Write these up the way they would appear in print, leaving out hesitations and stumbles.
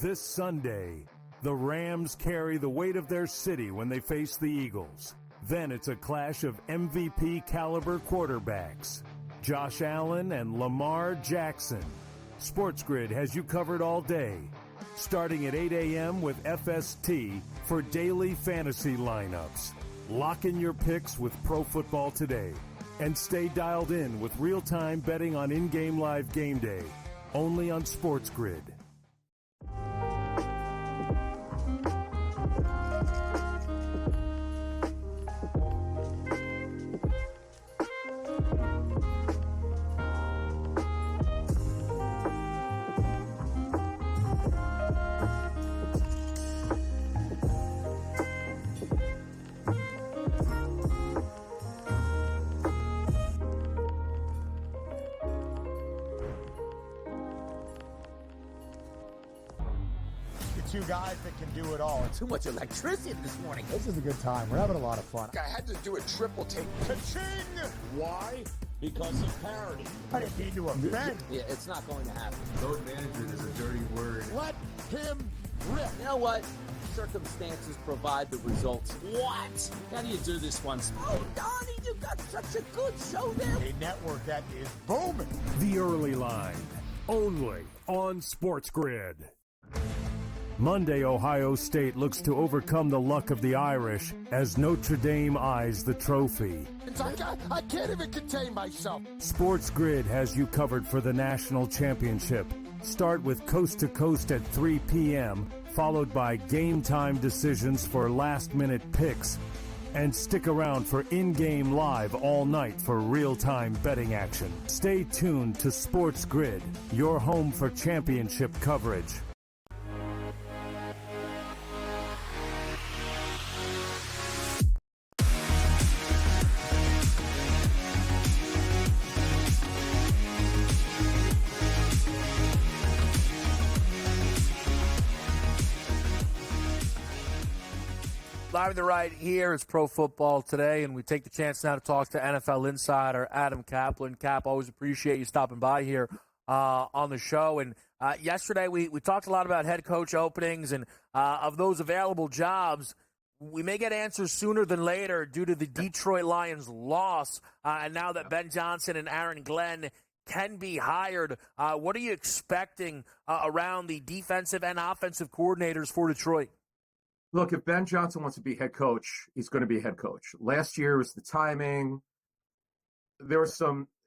This Sunday, the Rams carry the weight of their city when they face the Eagles. Then it's a clash of MVP caliber quarterbacks, Josh Allen and Lamar Jackson. SportsGrid has you covered all day, starting at 8 a.m. with FST for daily fantasy lineups. Lock in your picks with Pro Football Today and stay dialed in with real-time betting on in-game live game day, only on SportsGrid. Two guys that can do it all. Too much electricity this morning. This is a good time. We're having a lot of fun. I had to do a triple take. Ka-ching! Why? Because of parity. I didn't mean to offend. Yeah, it's not going to happen. Load management is a dirty word. Let him rip. You know what? Circumstances provide the results. What? How do you do this once? Oh, Donnie, you got such a good show there. A network that is booming. The Early Line, only on SportsGrid. Monday, Ohio State looks to overcome the luck of the Irish as Notre Dame eyes the trophy. I can't even contain myself. SportsGrid has you covered for the national championship. Start with Coast to Coast at 3 p.m., followed by game time decisions for last-minute picks. And stick around for in-game live all night for real-time betting action. Stay tuned to SportsGrid, your home for championship coverage. Live to the right here is Pro Football Today, and we take the chance now to talk to NFL insider Adam Caplan. Cap, always appreciate you stopping by here on the show. And yesterday we talked a lot about head coach openings, and of those available jobs, we may get answers sooner than later due to the Detroit Lions' loss. And now that Ben Johnson and Aaron Glenn can be hired, what are you expecting around the defensive and offensive coordinators for Detroit? Look, if Ben Johnson wants to be head coach, he's going to be head coach. Last year was the timing. There was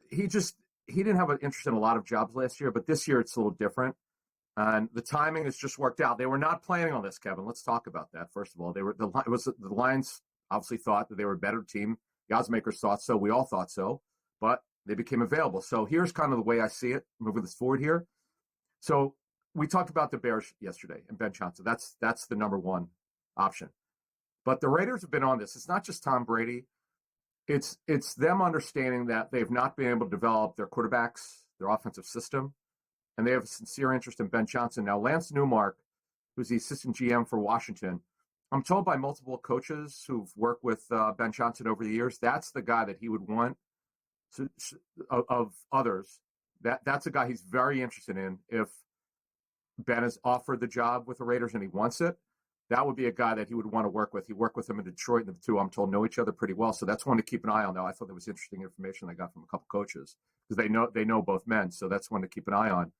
he didn't have an interest in a lot of jobs last year, but this year it's a little different. And the timing has just worked out. They were not planning on this, Kevin. Let's talk about that. First of all, the Lions obviously thought that they were a better team. The odds makers thought so. We all thought so, but they became available. So here's kind of the way I see it, moving this forward here. So we talked about the Bears yesterday and Ben Johnson. That's the number one option. But the Raiders have been on this. It's not just Tom Brady. It's them understanding that they've not been able to develop their quarterbacks, their offensive system, and they have a sincere interest in Ben Johnson. Now, Lance Newmark, who's the assistant GM for Washington, I'm told by multiple coaches who've worked with Ben Johnson over the years, that's the guy that he would want of others. That's a guy he's very interested in. If Ben is offered the job with the Raiders and he wants it, that would be a guy that he would want to work with. He worked with him in Detroit, and the two, I'm told, know each other pretty well. So that's one to keep an eye on. Now, I thought that was interesting information I got from a couple coaches because they know both men. So that's one to keep an eye on.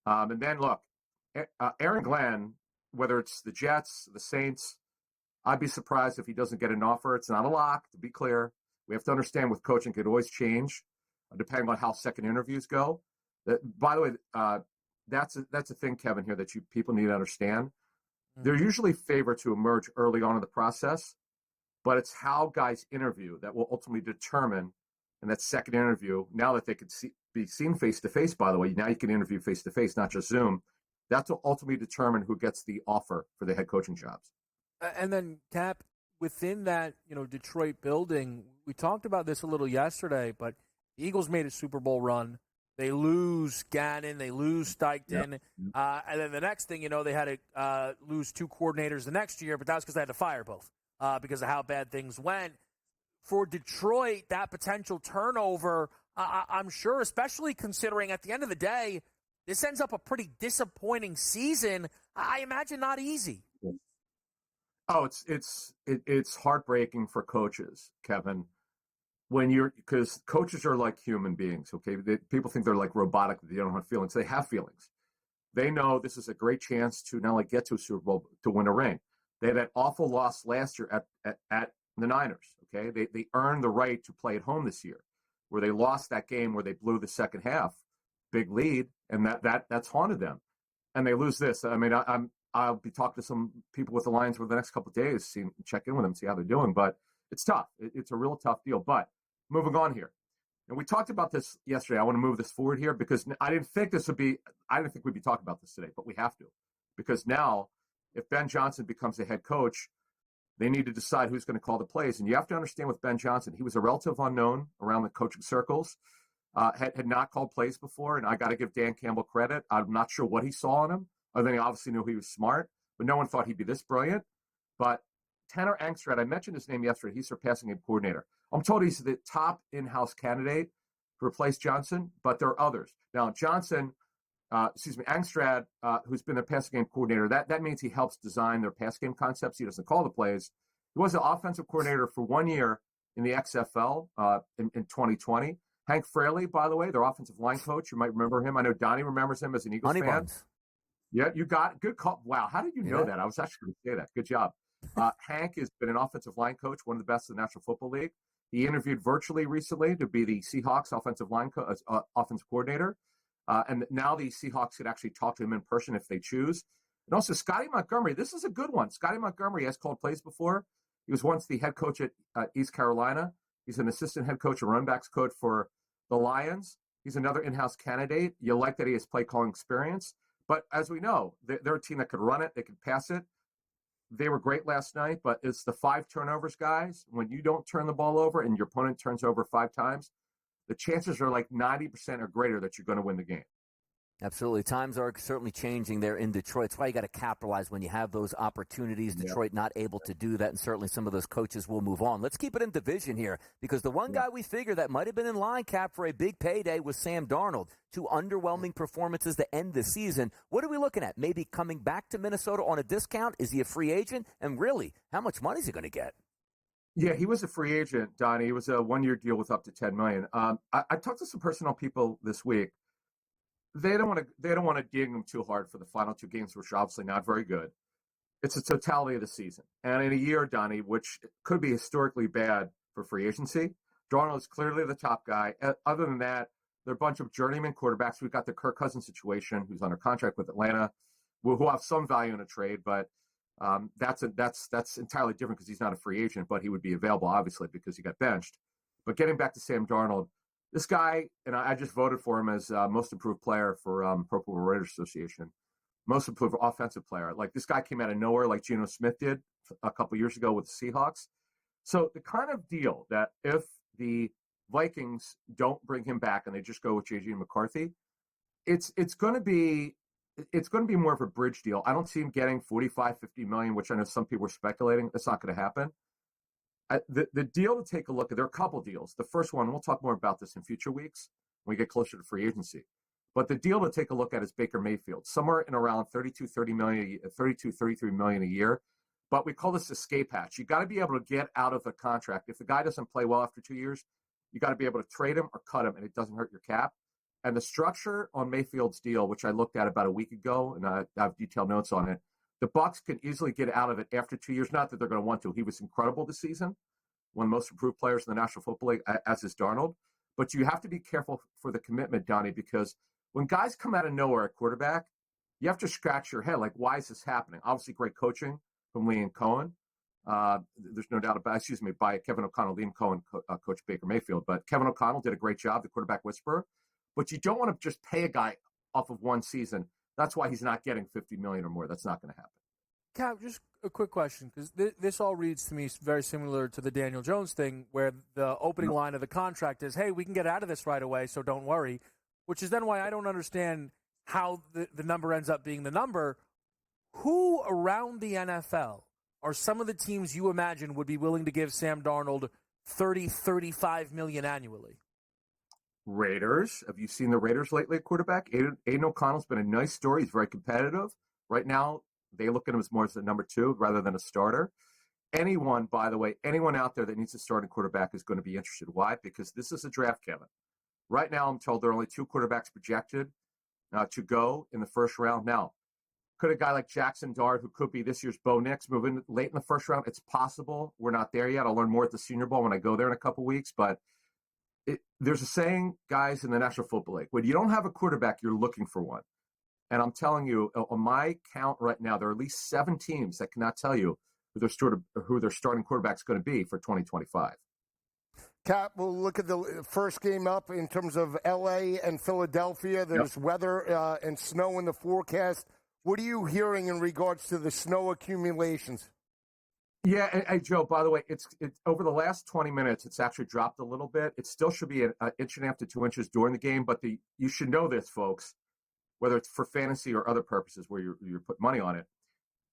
And then, look, Aaron Glenn, whether it's the Jets, the Saints, I'd be surprised if he doesn't get an offer. It's not a lock, to be clear. We have to understand with coaching, it could always change depending on how second interviews go. By the way, that's a thing, Kevin, here that people need to understand. They're usually favored to emerge early on in the process, but it's how guys interview that will ultimately determine in that second interview. Now that they could be seen face-to-face, by the way, now you can interview face-to-face, not just Zoom. That will ultimately determine who gets the offer for the head coaching jobs. And then, Cap, within that Detroit building, we talked about this a little yesterday, but the Eagles made a Super Bowl run. They lose Gannon, they lose Steichen, and then the next thing they had to lose two coordinators the next year, but that was because they had to fire both because of how bad things went. For Detroit, that potential turnover, I'm sure, especially considering at the end of the day, this ends up a pretty disappointing season. I imagine not easy. Oh, it's heartbreaking for coaches, Kevin. Because coaches are like human beings, okay? People think they're like robotic, that they don't have feelings. They have feelings. They know this is a great chance to not only get to a Super Bowl, to win a ring. They had that awful loss last year at the Niners, okay? They earned the right to play at home this year, where they lost that game where they blew the second half, big lead, and that's haunted them. And they lose this. I mean, I'll be talking to some people with the Lions over the next couple of days, check in with them, see how they're doing. But it's tough. It's a real tough deal. But moving on here. And we talked about this yesterday. I want to move this forward here because I didn't think we'd be talking about this today, but we have to. Because now, if Ben Johnson becomes the head coach, they need to decide who's going to call the plays. And you have to understand with Ben Johnson, he was a relative unknown around the coaching circles, had not called plays before. And I got to give Dan Campbell credit. I'm not sure what he saw in him. Other than he obviously knew he was smart, but no one thought he'd be this brilliant. But Tanner Angstrat, I mentioned his name yesterday. He's their passing game coordinator. I'm told he's the top in-house candidate to replace Johnson, but there are others. Now, Angstrat, who's been their passing game coordinator, that means he helps design their pass game concepts. He doesn't call the plays. He was the offensive coordinator for 1 year in the XFL in 2020. Hank Fraley, by the way, their offensive line coach, you might remember him. I know Donnie remembers him as an Eagles fan. Buns. Yeah, you got good call. Wow, how did you know that? I was actually going to say that. Good job. Hank has been an offensive line coach, one of the best in the National Football League. He interviewed virtually recently to be the Seahawks offensive coordinator. And now the Seahawks could actually talk to him in person if they choose. And also Scotty Montgomery. This is a good one. Scotty Montgomery has called plays before. He was once the head coach at East Carolina. He's an assistant head coach and run backs coach for the Lions. He's another in-house candidate. You like that he has play calling experience. But as we know, they're a team that could run it. They could pass it. They were great last night, but it's the 5 turnovers, guys. When you don't turn the ball over and your opponent turns over 5 times, the chances are like 90% or greater that you're going to win the game. Absolutely. Times are certainly changing there in Detroit. That's why you got to capitalize when you have those opportunities. Detroit not able to do that, and certainly some of those coaches will move on. Let's keep it in division here, because the one guy we figure that might have been in line, Cap, for a big payday was Sam Darnold. 2 underwhelming performances to end the season. What are we looking at? Maybe coming back to Minnesota on a discount? Is he a free agent? And really, how much money is he going to get? Yeah, he was a free agent, Donnie. It was a 1-year deal with up to $10 million. I talked to some personnel people this week. They don't want to dig him too hard for the final 2 games, which are obviously not very good. It's the totality of the season. And in a year, Donnie, which could be historically bad for free agency, Darnold is clearly the top guy. Other than that, they're a bunch of journeyman quarterbacks. We've got the Kirk Cousins situation, who's under contract with Atlanta, who have some value in a trade, but that's entirely different because he's not a free agent, but he would be available, obviously, because he got benched. But getting back to Sam Darnold, this guy, and I just voted for him as most improved player for Pro Football Writers Association, most improved offensive player. Like, this guy came out of nowhere like Geno Smith did a couple years ago with the Seahawks. So the kind of deal that if the Vikings don't bring him back and they just go with J.J. McCarthy, it's going to be more of a bridge deal. I don't see him getting $45-50 million, which I know some people are speculating. That's not going to happen. The deal to take a look at, there are a couple deals. The first one, we'll talk more about this in future weeks when we get closer to free agency. But the deal to take a look at is Baker Mayfield, somewhere in around $33 million a year. But we call this escape hatch. You got to be able to get out of the contract. If the guy doesn't play well after 2 years, you got to be able to trade him or cut him, and it doesn't hurt your cap. And the structure on Mayfield's deal, which I looked at about a week ago, and I have detailed notes on it, the Bucs can easily get out of it after 2 years. Not that they're going to want to. He was incredible this season, one of the most improved players in the National Football League, as is Darnold. But you have to be careful for the commitment, Donnie, because when guys come out of nowhere at quarterback, you have to scratch your head. Like, why is this happening? Obviously, great coaching from Lee and Cohen. There's no doubt about, by Kevin O'Connell. Lee and Cohen coached Baker Mayfield. But Kevin O'Connell did a great job, the quarterback whisperer. But you don't want to just pay a guy off of one season. That's why he's not getting $50 million or more. That's not going to happen. Cap, just a quick question, because this all reads to me very similar to the Daniel Jones thing, where the opening line of the contract is, hey, we can get out of this right away, so don't worry, which is then why I don't understand how the number ends up being the number. Who around the NFL are some of the teams you imagine would be willing to give Sam Darnold $30-35 million annually? Raiders. Have you seen the Raiders lately at quarterback? Aiden O'Connell's been a nice story. He's very competitive. Right now, they look at him as more as a number 2 rather than a starter. Anyone, by the way, anyone out there that needs a starting quarterback is going to be interested. Why? Because this is a draft, Kevin. Right now, I'm told there are only 2 quarterbacks projected to go in the first round. Now, could a guy like Jackson Dart, who could be this year's Bo Nix, move in late in the first round? It's possible. We're not there yet. I'll learn more at the Senior Bowl when I go there in a couple weeks. But there's a saying, guys, in the National Football League, when you don't have a quarterback, you're looking for one. And I'm telling you, on my count right now, there are at least 7 teams that cannot tell you who their starting quarterback is going to be for 2025. Cap, we'll look at the first game up in terms of L.A. and Philadelphia. There's weather and snow in the forecast. What are you hearing in regards to the snow accumulations? Yeah, and Joe, by the way, it's over the last 20 minutes, it's actually dropped a little bit. It still should be an inch and a half to 2 inches during the game, but you should know this, folks, whether it's for fantasy or other purposes where you put money on it.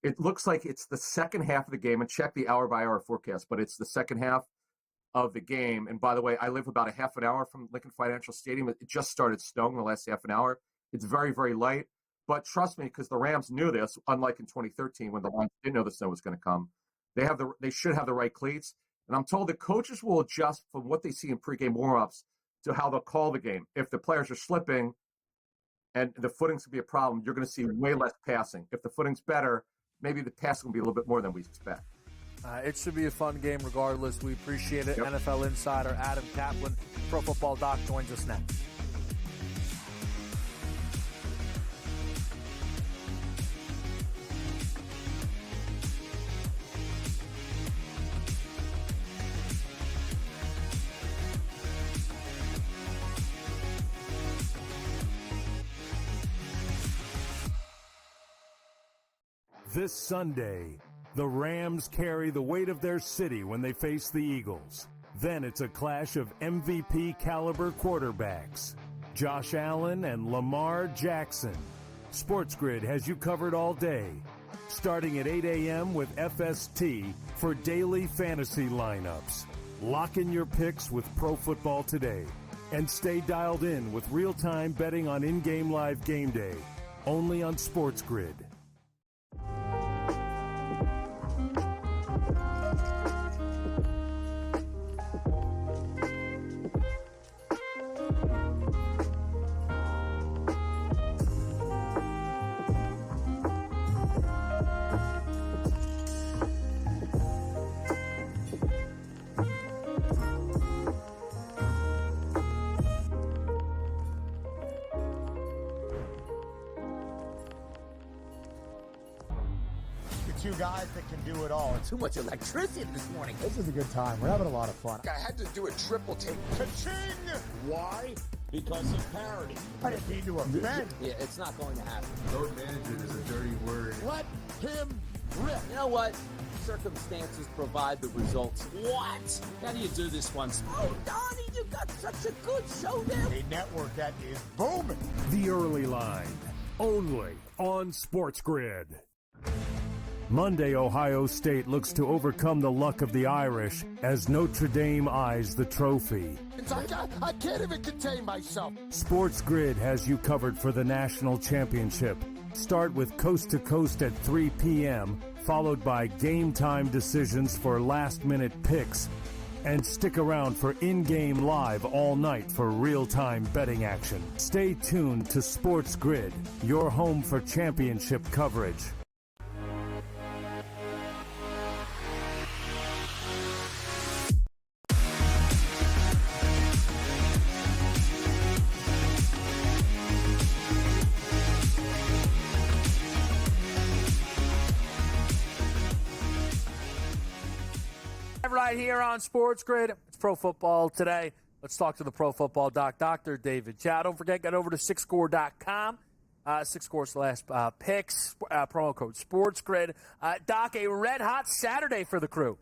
It looks like it's the second half of the game, and check the hour-by-hour forecast, but it's the second half of the game. And by the way, I live about a half an hour from Lincoln Financial Stadium. It just started snowing the last half an hour. It's very, very light. But trust me, because the Rams knew this, unlike in 2013 when the Lions didn't know the snow was going to come. They should have the right cleats. And I'm told the coaches will adjust from what they see in pregame warm-ups to how they'll call the game. If the players are slipping and the footing's going to be a problem, you're going to see way less passing. If the footing's better, maybe the passing will be a little bit more than we expect. It should be a fun game regardless. We appreciate it. Yep. NFL insider Adam Caplan, Pro Football Doc, joins us next. This Sunday, the Rams carry the weight of their city when they face the Eagles. Then it's a clash of MVP caliber quarterbacks, Josh Allen and Lamar Jackson. SportsGrid has you covered all day, starting at 8 a.m. with FST for daily fantasy lineups. Lock in your picks with Pro Football Today and stay dialed in with real-time betting on in-game live game day, only on SportsGrid. Two guys that can do it all. Too much electricity this morning. This is a good time. We're having a lot of fun. I had to do a triple take. Ka-ching! Why? Because of parity. I didn't mean to offend. Yeah, it's not going to happen. Load management is a dirty word. Let him rip. You know what? Circumstances provide the results. What? How do you do this one? Oh, Donnie, you got such a good show there. A network that is booming. The Early Line, only on SportsGrid. Monday, Ohio State looks to overcome the luck of the Irish as Notre Dame eyes the trophy. I can't even contain myself. SportsGrid has you covered for the national championship. Start with Coast to Coast at 3 p.m., followed by game time decisions for last-minute picks. And stick around for in-game live all night for real-time betting action. Stay tuned to SportsGrid, your home for championship coverage. Right here on SportsGrid, it's Pro Football Today. Let's talk to the Pro Football Doc, Dr. David Chao. Don't forget, get over to sixscore.com, sixscore/picks, promo code SportsGrid. Doc, a red-hot Saturday for the crew.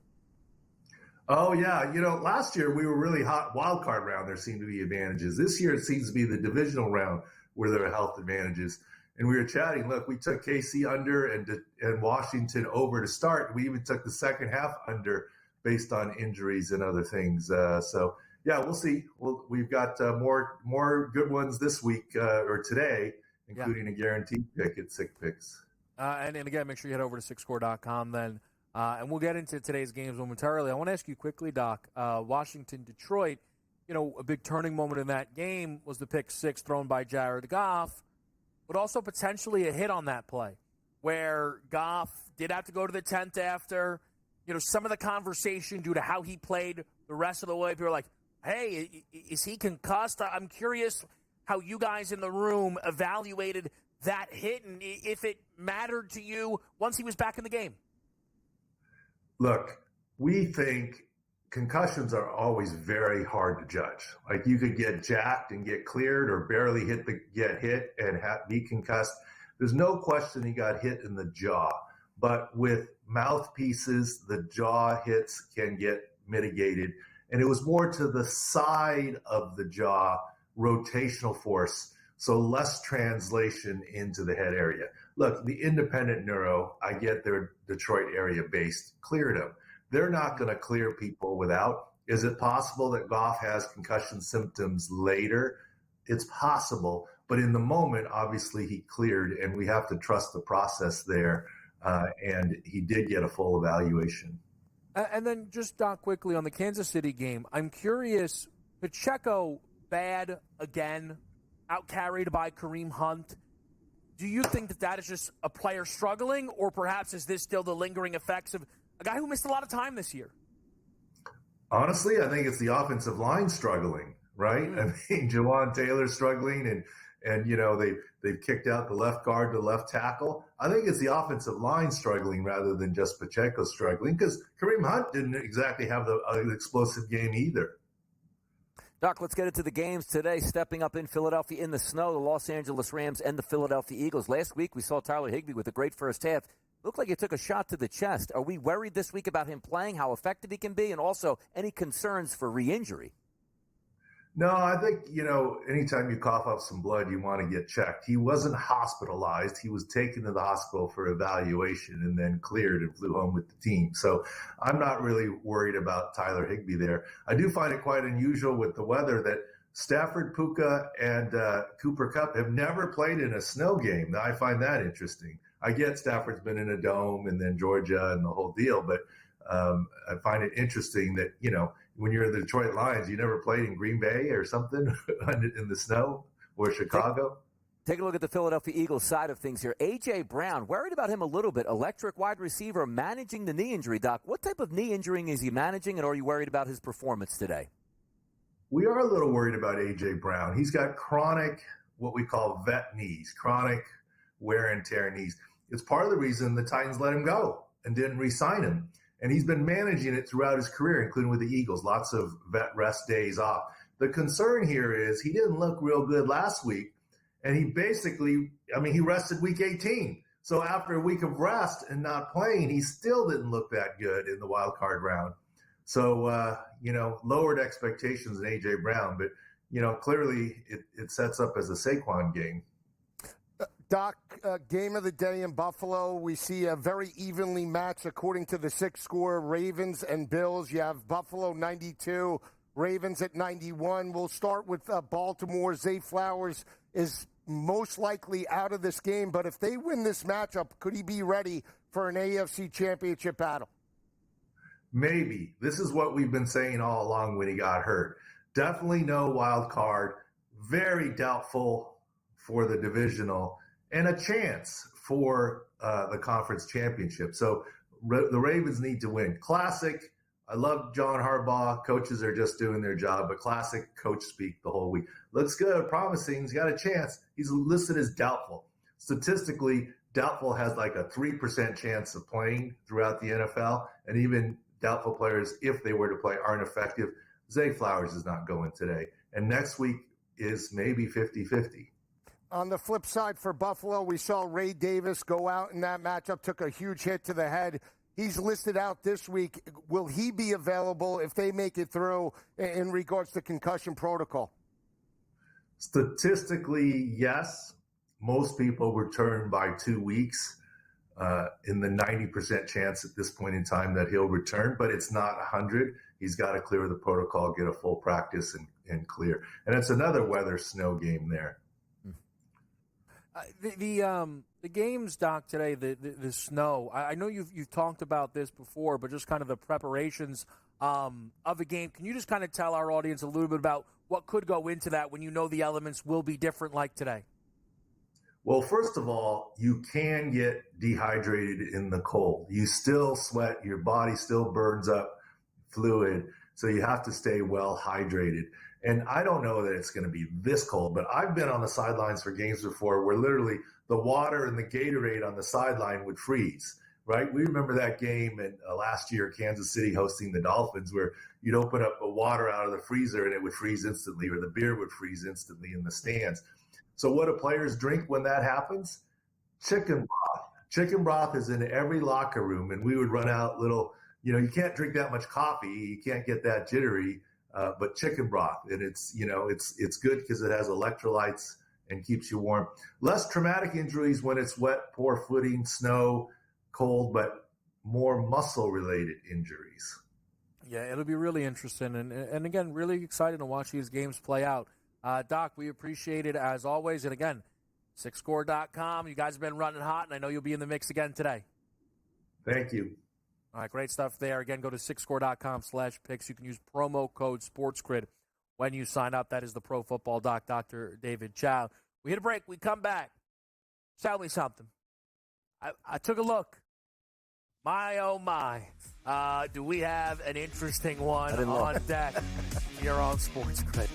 Oh, yeah. You know, last year we were really hot wild card round. There seemed to be advantages. This year it seems to be the divisional round where there are health advantages. And we were chatting, look, we took KC under and Washington over to start. We even took the second half under based on injuries and other things. So Yeah, we'll see. We've got more good ones this week or today, including a guaranteed pick at Sick Picks. And again, make sure you head over to SixScore.com then. And we'll get into today's games momentarily. I want to ask you quickly, Doc, Washington-Detroit, a big turning moment in that game was the pick six thrown by Jared Goff, but also potentially a hit on that play where Goff did have to go to the 10th after, some of the conversation due to how he played the rest of the way. People are like, hey, is he concussed? I'm curious how you guys in the room evaluated that hit and if it mattered to you once he was back in the game. Look, we think concussions are always very hard to judge. Like you could get jacked and get cleared or barely get hit and be concussed. There's no question he got hit in the jaw. But with mouthpieces, the jaw hits can get mitigated. And it was more to the side of the jaw, rotational force, so less translation into the head area. Look, the independent neuro, I get they're Detroit area based, cleared him. They're not going to clear people without. Is it possible that Goff has concussion symptoms later? It's possible. But in the moment, obviously, he cleared, and we have to trust the process there. And he did get a full evaluation. And then just, Doc, quickly on the Kansas City game, I'm curious, Pacheco bad again, out-carried by Kareem Hunt. Do you think that is just a player struggling, or perhaps is this still the lingering effects of a guy who missed a lot of time this year? Honestly, I think it's the offensive line struggling, right? I mean, Jawan Taylor struggling, and they've kicked out the left guard to left tackle. I think it's the offensive line struggling rather than just Pacheco struggling, because Kareem Hunt didn't exactly have an explosive game either. Doc, let's get into the games today. Stepping up in Philadelphia in the snow, the Los Angeles Rams and the Philadelphia Eagles. Last week, we saw Tyler Higbee with a great first half. Looked like he took a shot to the chest. Are we worried this week about him playing, how effective he can be, and also any concerns for re-injury? No, I think, anytime you cough up some blood, you want to get checked. He wasn't hospitalized. He was taken to the hospital for evaluation and then cleared and flew home with the team. So I'm not really worried about Tyler Higbee there. I do find it quite unusual with the weather that Stafford, Puka, and Cooper Kupp have never played in a snow game. Now, I find that interesting. I get Stafford's been in a dome and then Georgia and the whole deal, but I find it interesting that, when you're in the Detroit Lions, you never played in Green Bay or something in the snow, or Chicago. Take a look at the Philadelphia Eagles side of things here. A.J. Brown, worried about him a little bit. Electric wide receiver, managing the knee injury. Doc, what type of knee injury is he managing, and are you worried about his performance today? We are a little worried about A.J. Brown. He's got chronic, what we call vet knees, chronic wear and tear knees. It's part of the reason the Titans let him go and didn't re-sign him. And he's been managing it throughout his career, including with the Eagles, lots of vet rest days off. The concern here is he didn't look real good last week, and he he rested week 18. So after a week of rest and not playing, he still didn't look that good in the wild card round. So, lowered expectations in A.J. Brown, but, clearly it sets up as a Saquon game. Doc, game of the day in Buffalo. We see a very evenly matched, according to the six score, Ravens and Bills. You have Buffalo 92, Ravens at 91. We'll start with Baltimore. Zay Flowers is most likely out of this game, but if they win this matchup, could he be ready for an AFC championship battle? Maybe. This is what we've been saying all along when he got hurt. Definitely no wild card. Very doubtful for the divisional. And a chance for the conference championship. So the Ravens need to win. Classic. I love John Harbaugh. Coaches are just doing their job, but classic coach speak the whole week. Looks good, promising. He's got a chance. He's listed as doubtful. Statistically, doubtful has like a 3% chance of playing throughout the NFL. And even doubtful players, if they were to play, aren't effective. Zay Flowers is not going today. And next week is maybe 50-50. On the flip side for Buffalo, we saw Ray Davis go out in that matchup, took a huge hit to the head. He's listed out this week. Will he be available if they make it through in regards to concussion protocol? Statistically, yes. Most people return by 2 weeks. in the 90% chance at this point in time that he'll return, but it's not 100. He's got to clear the protocol, get a full practice, and clear. And it's another weather snow game there. The games, Doc, today, the snow. I know you've talked about this before, but just kind of the preparations of a game. Can you just kind of tell our audience a little bit about what could go into that when you know the elements will be different like today? Well, first of all, you can get dehydrated in the cold. You still sweat, your body still burns up fluid, so you have to stay well hydrated. And I don't know that it's going to be this cold, but I've been on the sidelines for games before where literally the water and the Gatorade on the sideline would freeze, right? We remember that game in last year, Kansas City hosting the Dolphins, where you'd open up the water out of the freezer and it would freeze instantly, or the beer would freeze instantly in the stands. So what do players drink when that happens? Chicken broth. Chicken broth is in every locker room, and we would run out little, you can't drink that much coffee. You can't get that jittery, but chicken broth. And it's good because it has electrolytes and keeps you warm. Less traumatic injuries when it's wet, poor footing, snow, cold, but more muscle-related injuries. Yeah, it'll be really interesting. And again, really excited to watch these games play out. Doc, we appreciate it as always. And again, SixScore.com. You guys have been running hot, and I know you'll be in the mix again today. Thank you. All right, great stuff there. Again, go to SixScore.com/picks. You can use promo code SportsGrid when you sign up. That is the Pro Football Doc, Dr. David Chao. We hit a break. We come back. Tell me something. I took a look. My, oh, my. Do we have an interesting one on deck here on SportsGrid?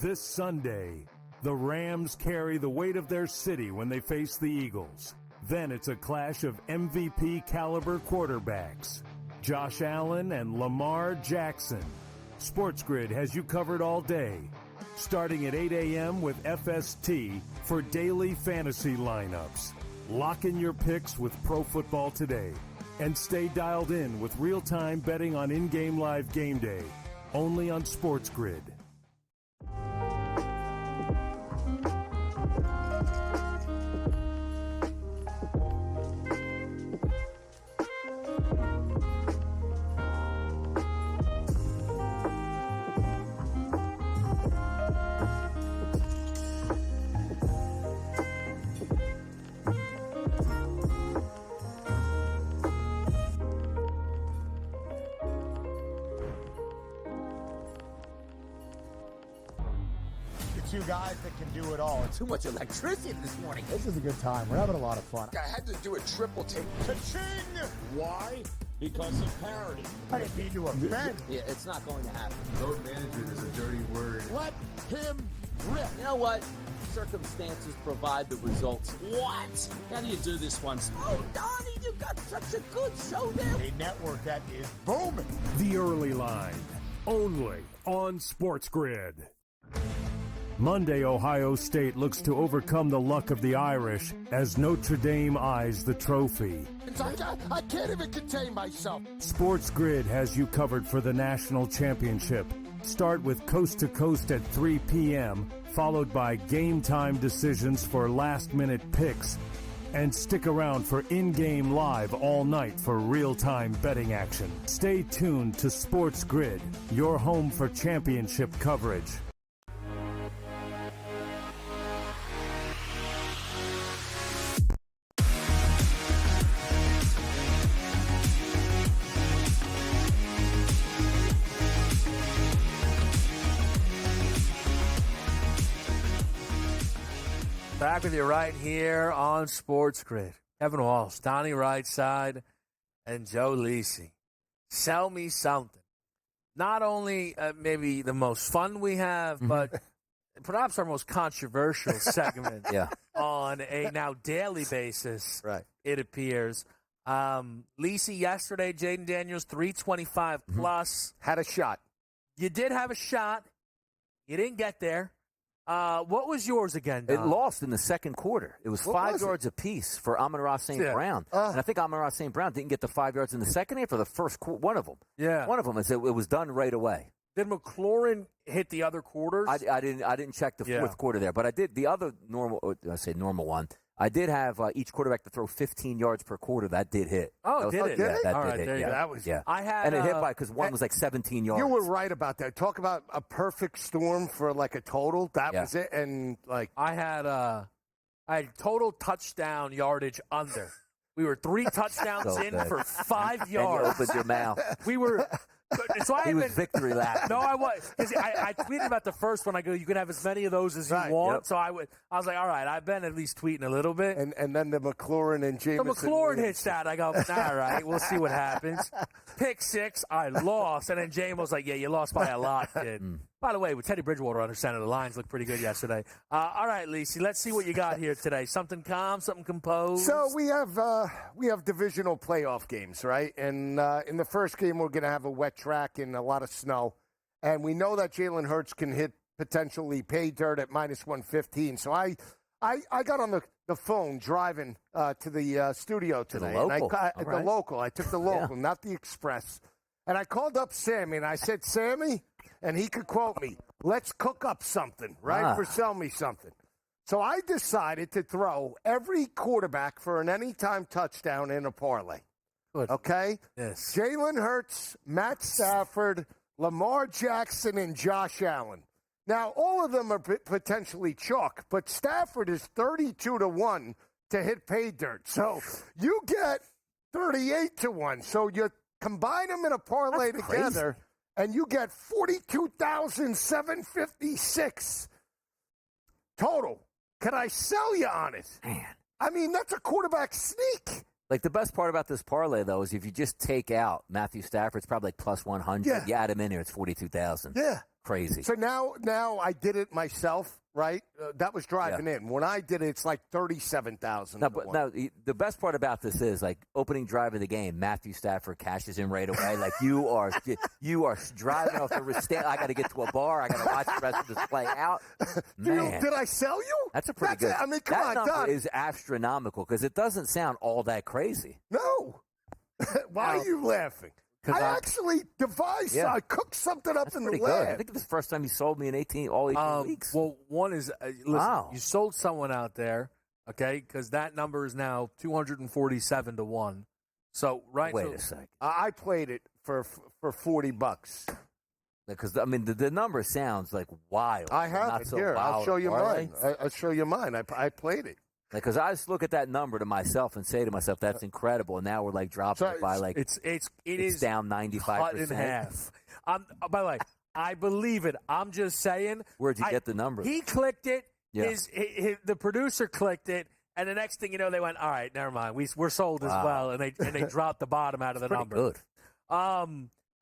This Sunday, the Rams carry the weight of their city when they face the Eagles. Then it's a clash of MVP-caliber quarterbacks, Josh Allen and Lamar Jackson. SportsGrid has you covered all day, starting at 8 a.m. with FST for daily fantasy lineups. Lock in your picks with Pro Football Today and stay dialed in with real-time betting on in-game live game day, only on SportsGrid. Two guys that can do it all. Too much electricity this morning. This is a good time. We're having a lot of fun. I had to do a triple take. Ka-ching! Why? Because of parity. I didn't mean to offend. Yeah, it's not going to happen. Load management is a dirty word. Let him rip. You know what? Circumstances provide the results. What? How do you do this one? Oh, Donnie, you got such a good show there. A network that is booming. The Early Line, only on SportsGrid. Monday, Ohio State looks to overcome the luck of the Irish as Notre Dame eyes the trophy. I can't even contain myself. SportsGrid has you covered for the national championship. Start with Coast to Coast at 3 p.m., followed by game time decisions for last-minute picks. And stick around for in-game live all night for real-time betting action. Stay tuned to SportsGrid, your home for championship coverage. Back with you right here on SportsGrid. Kevin Walsh, Donnie right side, and Joe Lisi. Sell me something. Not only maybe the most fun we have, but perhaps our most controversial segment on a now daily basis, it appears. Lisi yesterday, Jaden Daniels, 325 plus. Had a shot. You did have a shot. You didn't get there. What was yours again, Don? It lost in the second quarter. It was 5 yards apiece for Amon-Ra St. Brown. And I think Amon-Ra St. Brown didn't get the 5 yards in the second half or the first one of them. Yeah. One of them, it was done right away. Did McLaurin hit the other quarters? I didn't check the fourth quarter there, but I did the other normal one. I did have each quarterback to throw 15 yards per quarter. That did hit. Oh, did it? Yeah, that All did right, hit. there you Yeah, go. That was. yeah. I had, and it hit by because one was like 17 yards. You were right about that. Talk about a perfect storm for like a total. That was it. And like I had total touchdown yardage under. We were 3 touchdowns So in good. for 5 And you yards. opened your mouth. We were. So He was victory lap. No, I was. Because I tweeted about the first one. I go, you can have as many of those as you want. Yep. So I was like, all right, I've been at least tweeting a little bit. and then the McLaurin and So Jameson. McLaurin hits that. I go, all right, we'll see what happens. Pick 6, I lost. And then James was like, yeah, you lost by a lot, kid. By the way, with Teddy Bridgewater under center, the lines looked pretty good yesterday. All right, Lacey, let's see what you got here today. Something calm, something composed. So we have divisional playoff games, right? And in the first game, we're going to have a wet track and a lot of snow. And we know that Jalen Hurts can hit potentially pay dirt at -115. So I got on the phone driving to the studio today. local. And All the right. local. I took the local, not the express. And I called up Sammy, and I said, Sammy, and he could quote me, let's cook up something, right, for Sell Me Something. So I decided to throw every quarterback for an anytime touchdown in a parlay. Good. Okay? Yes. Jalen Hurts, Matt Stafford, Lamar Jackson, and Josh Allen. Now, all of them are potentially chalk, but Stafford is 32-1 to hit pay dirt. So you get 38-1. So you combine them in a parlay That's together, crazy. and you get 42,756 total. Can I sell you on it? Man. I mean, that's a quarterback sneak. Like the best part about this parlay, though, is if you just take out Matthew Stafford, it's probably like +100. Yeah. You add him in here, it's 42,000. Yeah. Crazy. So now I did it myself, right? That was driving in. When I did it, it's like 37,000. Now, the best part about this is like opening drive of the game. Matthew Stafford cashes in right away. Like you are driving off the stand. I got to get to a bar. I got to watch the rest of this play out. Man, Did I sell you? that's a pretty good. I mean, come that on, number Don. is astronomical because it doesn't sound all that crazy. No. Why are you laughing? I actually devised. I cooked something up That's in the pretty good. I lab. think this is the first time you sold me in 18 weeks. Well, one is, listen, Wow. you sold someone out there, okay, because that number is now 247-1. So, right. Wait a second. I played it for $40. Because, I mean, the number sounds like wild. I have Not it so here. I'll wild show you parlay. mine. I'll show you mine. I played it. Because I just look at that number to myself and say to myself, "That's incredible." And now we're like dropping it by like it is down cut in 95%. half. By the way, I believe it. I'm just saying. Where'd you get the number? He clicked it. Yeah. The producer clicked it, and the next thing you know, they went, "All right, never mind. We're sold as well," and they dropped the bottom out of the Pretty number. good.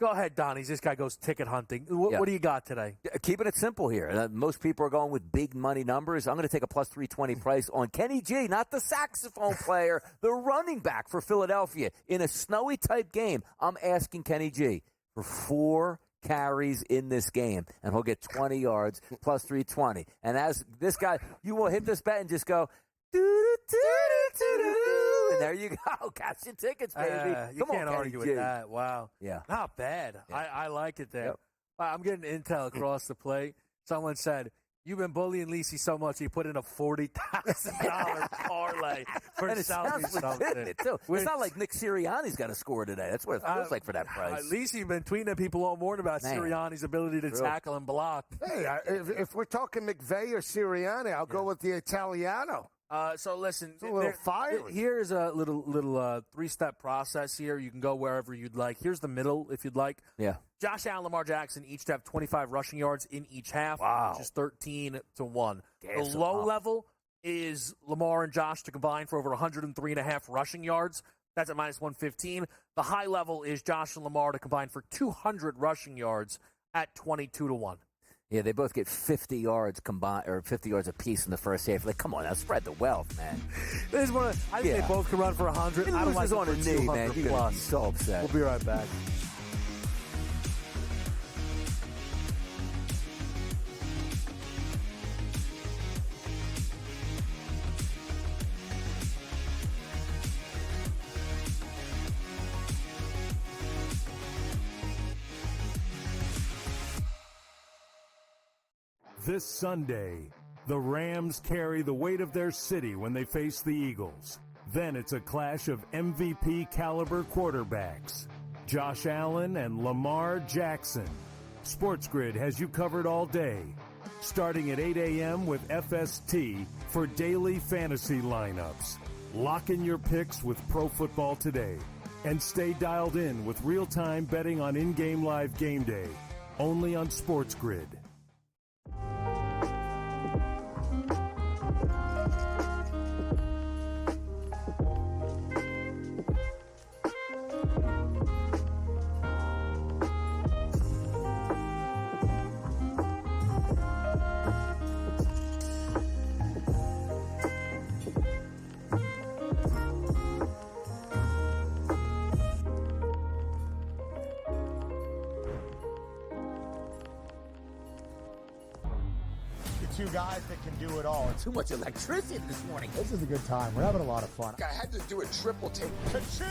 Go ahead, Donnie. This guy goes ticket hunting. What do you got today? Keeping it simple here. Most people are going with big money numbers. I'm going to take a +320 price on Kenny G, not the saxophone player, the running back for Philadelphia. In a snowy type game, I'm asking Kenny G for 4 carries in this game, and he'll get 20 yards +320. And as this guy, you will hit this bet and just go, and there you go. Cash your tickets, baby. You Come can't on, argue Kenny with G. that. Wow. Yeah. Not bad. Yeah. I like it there. Yep. I'm getting intel across the plate. Someone said, you've been bullying Lacey so much, he put in a $40,000 parlay for And it Sell Me sounds Something. legitimate, too. It's not like Nick Sirianni's got to score today. That's what it feels like for that price. Lacey's been tweeting at people all morning about Man. Sirianni's ability to True. tackle and block. Hey, if we're talking McVay or Sirianni, I'll go with the Italiano. So listen, It's a little fiery. Here's a little 3-step process here. You can go wherever you'd like. Here's the middle if you'd like. Yeah. Josh Allen, Lamar Jackson each to have 25 rushing yards in each half, Wow. which is 13-1. Gas The low them up. level is Lamar and Josh to combine for over 103.5 rushing yards. That's at -115. The high level is Josh and Lamar to combine for 200 rushing yards at 22-1. Yeah, they both get 50 yards combined, or 50 yards apiece in the first half. Like, come on, now spread the wealth, man. This is one of, I think they both can run for 100. He I don't like loses them on for a knee, 200 man. You're going to be plus. so upset. We'll be right back. This Sunday, the Rams carry the weight of their city when they face the Eagles. Then it's a clash of MVP caliber quarterbacks, Josh Allen and Lamar Jackson. SportsGrid has you covered all day, starting at 8 a.m. with FST for daily fantasy lineups. Lock in your picks with Pro Football Today and stay dialed in with real-time betting on in-game live game day, only on SportsGrid. Two guys that can do it all. Too much electricity this morning. This is a good time. We're having a lot of fun. I had to do a triple take. Ka-ching!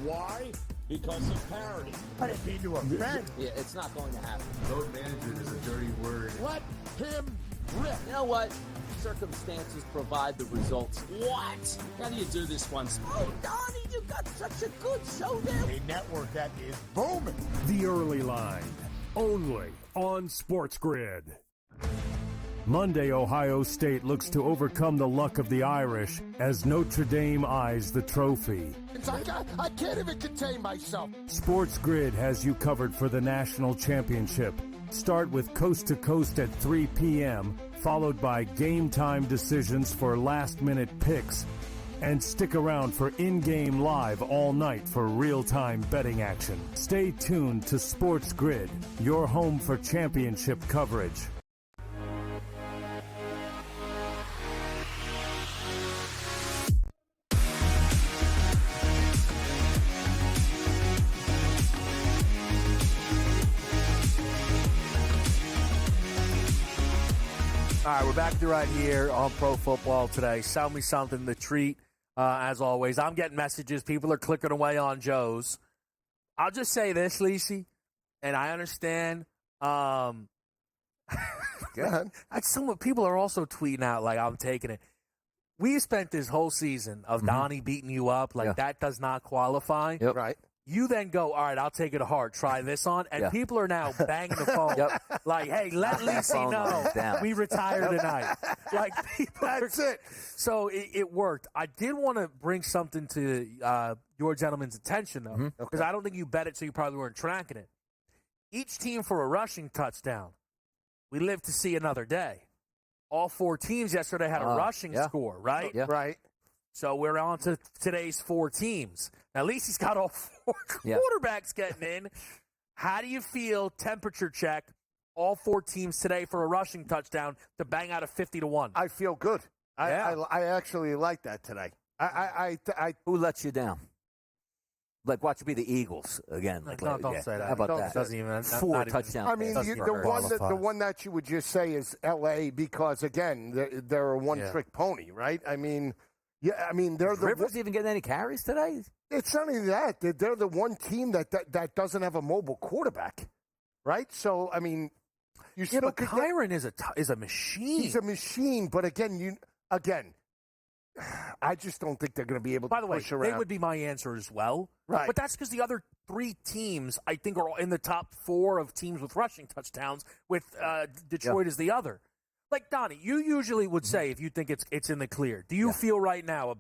Why? Because of parity. I didn't mean to offend. Yeah, it's not going to happen. Load management is a dirty word. Let him rip. You know what? Circumstances provide the results. What? How do you do this one? Oh, Donnie, you got such a good show there. A network that is booming. The Early Line, only on SportsGrid. Monday, Ohio State looks to overcome the luck of the Irish as Notre Dame eyes the trophy. I can't even contain myself. SportsGrid has you covered for the national championship. Start with Coast to Coast at 3 p.m., followed by game time decisions for last-minute picks. And stick around for in-game live all night for real-time betting action. Stay tuned to SportsGrid, your home for championship coverage. All right, we're back to right here on Pro Football Today. Sell me something, the treat, as always. I'm getting messages. People are clicking away on Joe's. I'll just say this, Lisi, and I understand. Go ahead. People are also tweeting out like I'm taking it. We spent this whole season of Donnie beating you up. That does not qualify. Yep. Right. You then go, all right, I'll take it to heart. Try this on. And people are now banging the phone. Like, hey, let Lisi know we retire tonight. Like, That's it. So it worked. I did want to bring something to your gentleman's attention, though, because I don't think you bet it, so you probably weren't tracking it. Each team for a rushing touchdown, we live to see another day. All four teams yesterday had a rushing score, right? Yeah. Right. So we're on to today's four teams. Now, at least he's got all four quarterbacks getting in. How do you feel, temperature check, all four teams today for a rushing touchdown to bang out a 50-1? I feel good. I actually like that today. Who lets you down? Like, watch it be the Eagles again. Don't say that. How about that? Doesn't even, Four touchdowns. I mean, the one that you would just say is L.A. because, again, they're a one-trick pony, right? I mean, they're the Rivers even getting any carries today? It's not only that. They're the one team that doesn't have a mobile quarterback, right? So, I mean, but Kyron is a machine. He's a machine, but again, I just don't think they're going to be able to push around. They would be my answer as well. Right. But that's because the other three teams, I think, are in the top four of teams with rushing touchdowns, with Detroit as the other. Like, Donnie, you usually would say if you think it's in the clear. Do you feel right now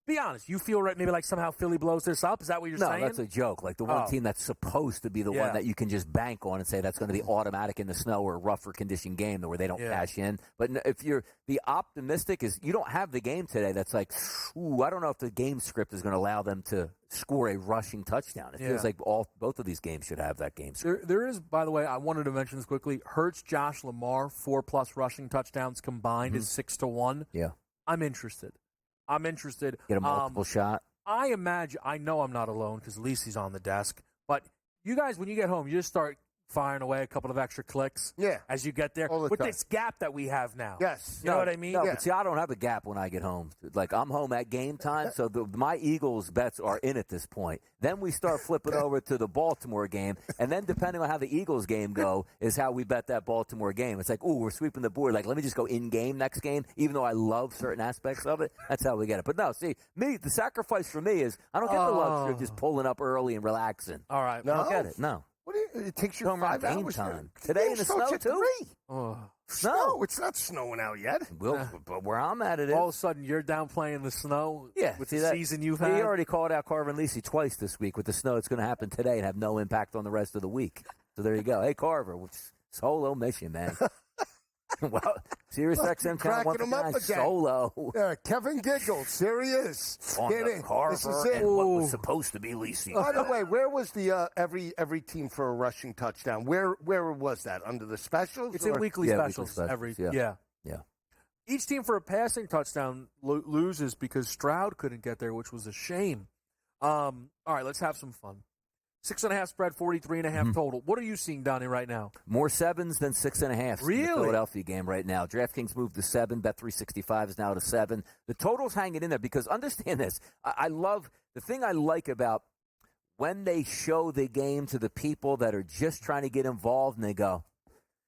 be honest, you feel right maybe like somehow Philly blows this up? Is that what you're saying? No, that's a joke. Like the one team that's supposed to be the one that you can just bank on and say that's going to be automatic in the snow or a rougher condition game where they don't cash in. But if you're the optimistic is you don't have the game today that's like, ooh, I don't know if the game script is going to allow them to score a rushing touchdown. It feels like both of these games should have that game script. There is, by the way, I wanted to mention this quickly. Hurts, Josh, Lamar, 4+ rushing touchdowns combined is 6-1. Yeah. I'm interested. Get a multiple shot. I imagine, I know I'm not alone because Lisi's on the desk, but you guys, when you get home, you just start firing away a couple of extra clicks as you get there with this gap that we have now. Yes. You know what I mean? No, but see, I don't have a gap when I get home. Like, I'm home at game time, so my Eagles bets are in at this point. Then we start flipping over to the Baltimore game, and then depending on how the Eagles game go is how we bet that Baltimore game. It's like, ooh, we're sweeping the board. Like, let me just go in-game next game, even though I love certain aspects of it. That's how we get it. But no, see, the sacrifice for me is I don't get the luxury of just pulling up early and relaxing. All right. I don't get it. No. It takes you 5 hours. Time. Today in the snow, too? Snow. It's not snowing out yet. But where I'm at, it is. All of a sudden, you're down playing the snow with the season you've had. He already called out Carver and Lisi twice this week with the snow. It's going to happen today and have no impact on the rest of the week. So there you go. Hey, Carver, solo mission, man. Well, Sirius XM channel 159 solo. Kevin giggles. Here he is. Carver this is it. And what was supposed to be Lisi. By the way, where was the every team for a rushing touchdown? Where was that? Under the specials? It's in weekly specials. Yeah. Each team for a passing touchdown loses because Stroud couldn't get there, which was a shame. All right, let's have some fun. 6.5 spread, 43.5 total. What are you seeing, Donnie, right now? More 7s than 6.5. Really? In the Philadelphia game right now. DraftKings moved to 7. Bet365 is now to 7. The total's hanging in there because understand this. I love the thing I like about when they show the game to the people that are just trying to get involved and they go,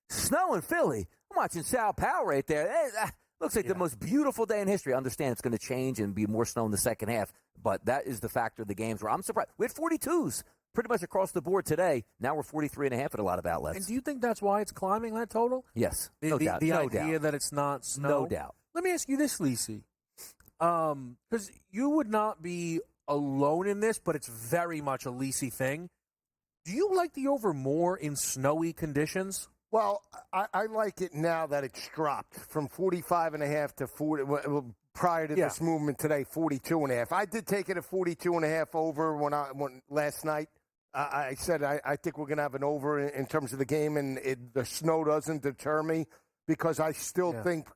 snow in Philly. I'm watching Sao Paulo right there. Looks like the most beautiful day in history. I understand it's going to change and be more snow in the second half, but that is the factor of the games where I'm surprised. We had 42s. Pretty much across the board today. Now we're 43.5 at a lot of outlets. And do you think that's why it's climbing, that total? Yes. No doubt. The idea that it's not snow? No doubt. Let me ask you this, Lisi. Because you would not be alone in this, but it's very much a Lisi thing. Do you like the over more in snowy conditions? Well, I like it now that it's dropped from 45.5 to 40. Prior to this movement today, 42.5. I did take it at 42.5 over when last night. I said I think we're going to have an over in terms of the game, and the snow doesn't deter me because I still think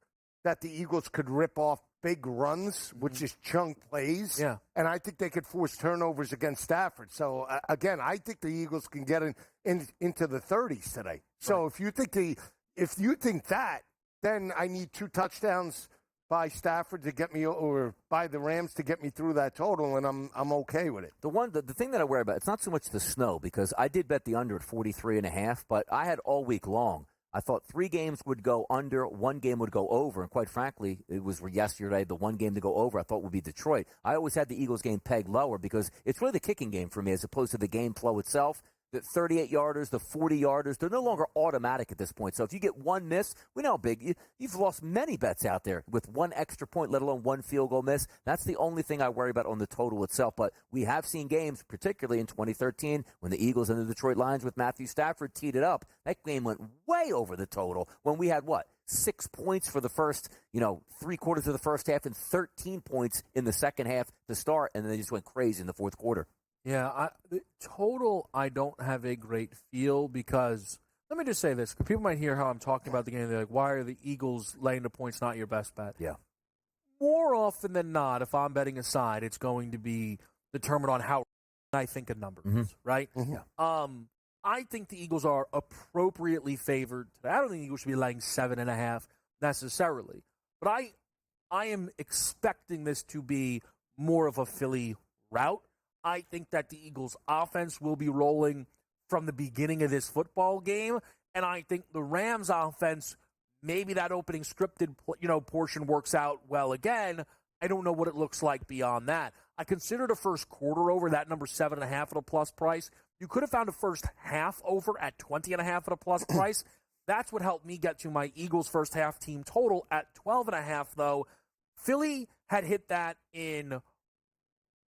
that the Eagles could rip off big runs, which is chunk plays. Yeah. And I think they could force turnovers against Stafford. So, again, I think the Eagles can get into the 30s today. So if you think that, then I need 2 touchdowns by Stafford to get me, or by the Rams to get me through that total, and I'm okay with it. The thing that I worry about, it's not so much the snow, because I did bet the under at 43.5, but I had all week long. I thought 3 games would go under, 1 game would go over, and quite frankly, it was yesterday, the 1 game to go over I thought would be Detroit. I always had the Eagles game pegged lower because it's really the kicking game for me as opposed to the game flow itself. The 38-yarders, the 40-yarders, they're no longer automatic at this point. So if you get 1 miss, we know how big. You've lost many bets out there with 1 extra point, let alone 1 field goal miss. That's the only thing I worry about on the total itself. But we have seen games, particularly in 2013, when the Eagles and the Detroit Lions with Matthew Stafford teed it up. That game went way over the total when we had, 6 points for the first, 3 quarters of the first half and 13 points in the second half to start, and then they just went crazy in the fourth quarter. Yeah, the total, I don't have a great feel because, let me just say this, because people might hear how I'm talking about the game, they're like, why are the Eagles laying the points not your best bet? Yeah. More often than not, if I'm betting a side, it's going to be determined on how I think a number is, right? Mm-hmm. Yeah. I think the Eagles are appropriately favored today. I don't think the Eagles should be laying 7.5 necessarily, but I am expecting this to be more of a Philly route. I think that the Eagles' offense will be rolling from the beginning of this football game, and I think the Rams' offense, maybe that opening scripted, portion works out well again. I don't know what it looks like beyond that. I considered a first quarter over, that number 7.5 at a plus price. You could have found a first half over at 20.5 at a plus price. That's what helped me get to my Eagles' first half team total at 12.5, though. Philly had hit that in,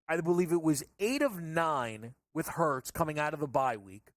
I believe it was 8 of 9 with Hurts coming out of the bye week.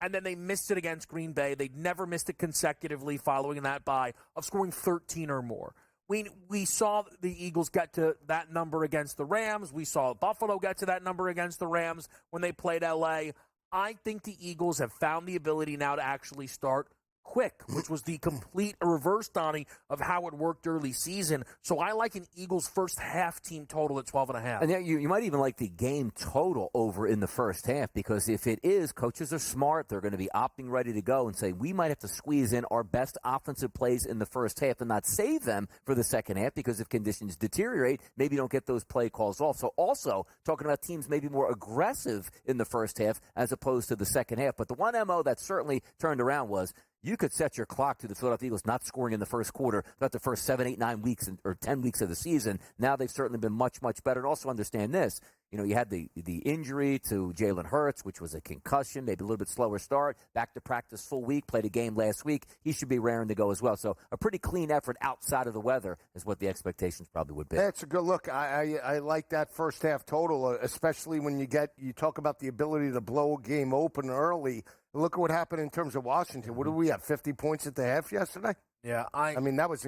And then they missed it against Green Bay. They'd never missed it consecutively following that bye of scoring 13 or more. We saw the Eagles get to that number against the Rams. We saw Buffalo get to that number against the Rams when they played L.A. I think the Eagles have found the ability now to actually start quick, which was the complete reverse, Donnie, of how it worked early season. So I like an Eagles first half team total at 12.5. And you might even like the game total over in the first half, because if it is, coaches are smart. They're going to be opting ready to go and say, we might have to squeeze in our best offensive plays in the first half and not save them for the second half, because if conditions deteriorate, maybe you don't get those play calls off. So also talking about teams maybe more aggressive in the first half as opposed to the second half. But the one MO that certainly turned around was you could set your clock to the Philadelphia Eagles not scoring in the first quarter throughout the first 7, 8, 9 weeks or 10 weeks of the season. Now they've certainly been much, much better. And also understand this, you had the injury to Jalen Hurts, which was a concussion, maybe a little bit slower start, back to practice full week, played a game last week. He should be raring to go as well. So a pretty clean effort outside of the weather is what the expectations probably would be. That's a good look. I like that first half total, especially when you talk about the ability to blow a game open early. Look at what happened in terms of Washington. What did we have, 50 points at the half yesterday? Yeah. I mean, that was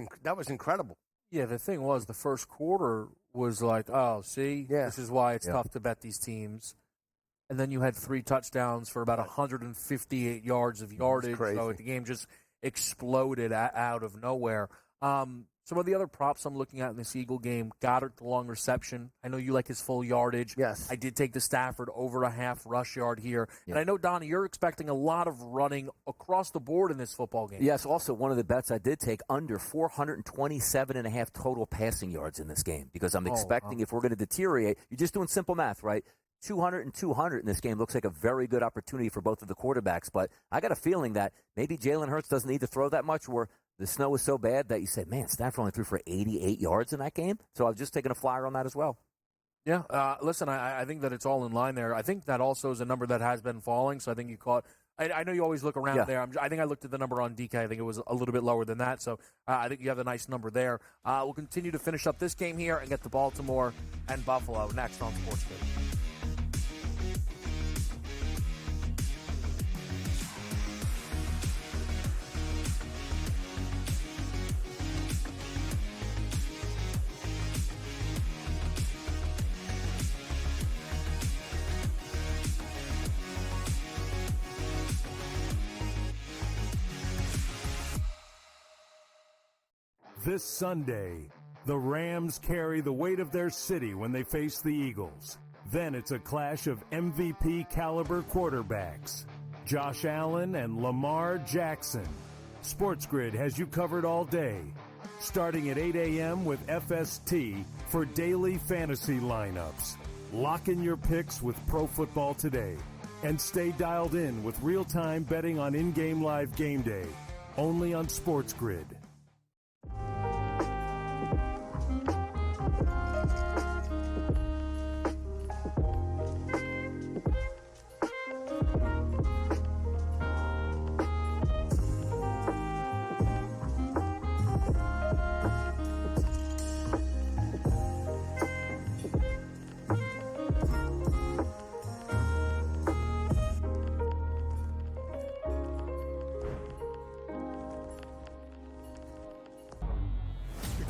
incredible. Yeah, the thing was the first quarter was like, oh, see, this is why it's tough to bet these teams. And then you had 3 touchdowns for about 158 yards of yardage. So the game just exploded out of nowhere. Some of the other props I'm looking at in this Eagle game, Goddard, the long reception. I know you like his full yardage. Yes. I did take the Stafford over a half rush yard here. And I know, Donnie, you're expecting a lot of running across the board in this football game. Yes, also one of the bets I did take under 427.5 total passing yards in this game, because I'm expecting if we're going to deteriorate, you're just doing simple math, right? 200 and 200 in this game looks like a very good opportunity for both of the quarterbacks. But I got a feeling that maybe Jalen Hurts doesn't need to throw that much, or the snow was so bad that you said, man, Stafford only threw for 88 yards in that game. So I've just taken a flyer on that as well. Yeah, listen, I think that it's all in line there. I think that also is a number that has been falling, so I think you caught – I know you always look around there. I think I looked at the number on DK. I think it was a little bit lower than that, so I think you have a nice number there. We'll continue to finish up this game here and get to Baltimore and Buffalo next on SportsGrid. This Sunday, the Rams carry the weight of their city when they face the Eagles. Then it's a clash of MVP caliber quarterbacks, Josh Allen and Lamar Jackson. SportsGrid has you covered all day, starting at 8 a.m. with FST for daily fantasy lineups. Lock in your picks with Pro Football Today and stay dialed in with real-time betting on in-game live game day, only on SportsGrid.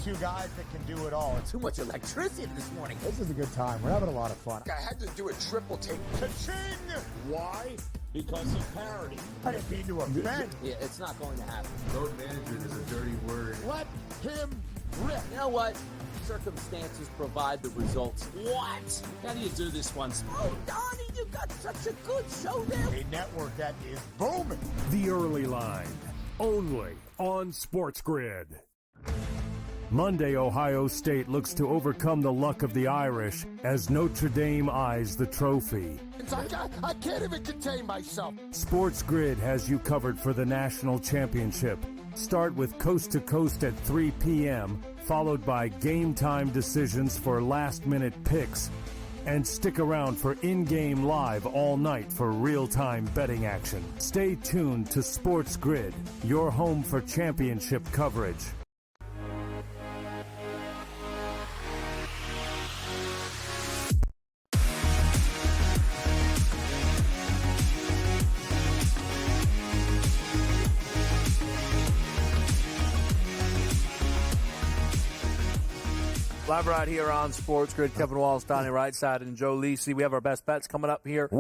Two guys that can do it all. Too much electricity this morning. This is a good time. We're having a lot of fun. I had to do a triple take. Ka-ching! Why? Because of parity. I didn't mean to offend. Yeah, it's not going to happen. Load management is a dirty word. Let him rip. You know what? Circumstances provide the results. What? How do you do this one? Oh, Donnie, you got such a good show there. A network that is booming. The Early Line, only on SportsGrid. Monday, Ohio State looks to overcome the luck of the Irish as Notre Dame eyes the trophy. I can't even contain myself. SportsGrid has you covered for the national championship. Start with Coast to Coast at 3 p.m., followed by game time decisions for last-minute picks. And stick around for in-game live all night for real-time betting action. Stay tuned to SportsGrid, your home for championship coverage. Live right here on SportsGrid. Kevin Walsh, Donnie Rightside, and Joe Lisi. We have our best bets coming up here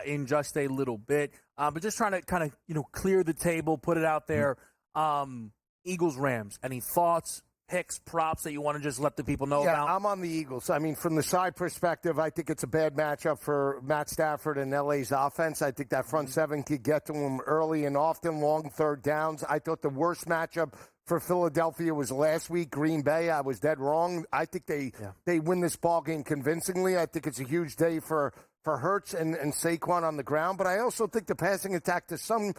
in just a little bit. But just trying to kind of clear the table, put it out there. Eagles, Rams. Any thoughts, picks, props that you want to just let the people know about? Yeah, I'm on the Eagles. I mean, from the side perspective, I think it's a bad matchup for Matt Stafford and LA's offense. I think that front seven could get to him early and often, long third downs. I thought the worst matchup for Philadelphia was last week, Green Bay. I was dead wrong. I think they win this ball game convincingly. I think it's a huge day for Hurts and Saquon on the ground. But I also think the passing attack to some